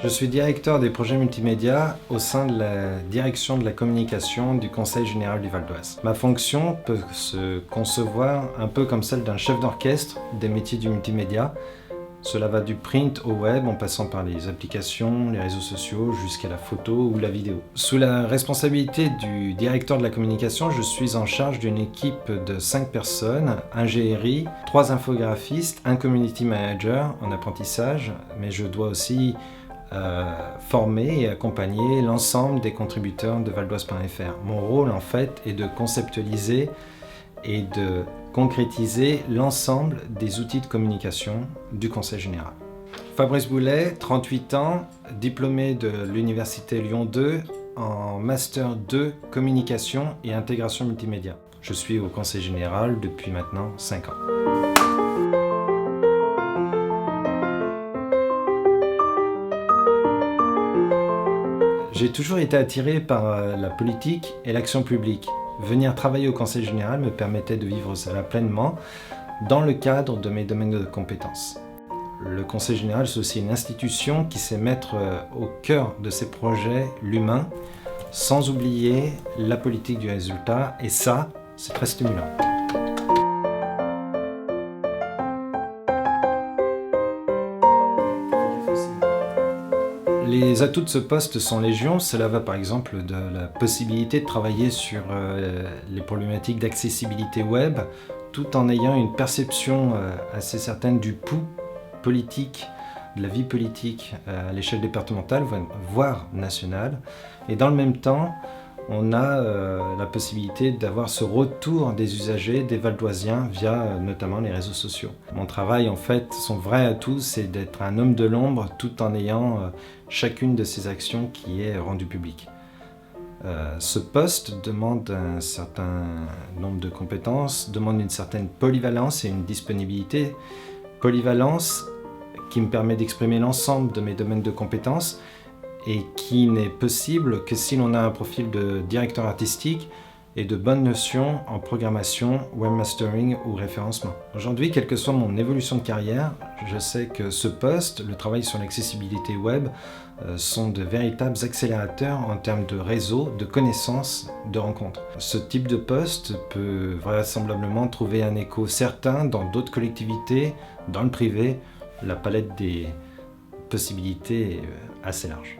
Je suis directeur des projets multimédia au sein de la direction de la communication du Conseil général du Val d'Oise. Ma fonction peut se concevoir un peu comme celle d'un chef d'orchestre des métiers du multimédia. Cela va du print au web en passant par les applications, les réseaux sociaux jusqu'à la photo ou la vidéo. Sous la responsabilité du directeur de la communication, je suis en charge d'une équipe de 5 personnes, un GRI, 3 infographistes, un community manager en apprentissage, mais je dois aussi former et accompagner l'ensemble des contributeurs de valdoise.fr. Mon rôle en fait est de conceptualiser et de concrétiser l'ensemble des outils de communication du Conseil général. Fabrice Boulet, 38 ans, diplômé de l'Université Lyon 2 en Master 2 Communication et Intégration Multimédia. Je suis au Conseil général depuis maintenant 5 ans. J'ai toujours été attiré par la politique et l'action publique. Venir travailler au Conseil général me permettait de vivre cela pleinement dans le cadre de mes domaines de compétences. Le Conseil général, c'est aussi une institution qui sait mettre au cœur de ses projets l'humain, sans oublier la politique du résultat, et ça, c'est très stimulant. Les atouts de ce poste sont légion. Cela va par exemple de la possibilité de travailler sur les problématiques d'accessibilité web, tout en ayant une perception assez certaine du pouls politique, de la vie politique à l'échelle départementale, voire nationale. Et dans le même temps, on a la possibilité d'avoir ce retour des usagers, des Valdoisiens, via notamment les réseaux sociaux. Mon travail, en fait, son vrai atout, c'est d'être un homme de l'ombre tout en ayant chacune de ces actions qui est rendue publique. Ce poste demande un certain nombre de compétences, demande une certaine polyvalence et une disponibilité. Polyvalence qui me permet d'exprimer l'ensemble de mes domaines de compétences, et qui n'est possible que si l'on a un profil de directeur artistique et de bonnes notions en programmation, webmastering ou référencement. Aujourd'hui, quelle que soit mon évolution de carrière, je sais que ce poste, le travail sur l'accessibilité web, sont de véritables accélérateurs en termes de réseau, de connaissances, de rencontres. Ce type de poste peut vraisemblablement trouver un écho certain dans d'autres collectivités, dans le privé. La palette des possibilités est assez large.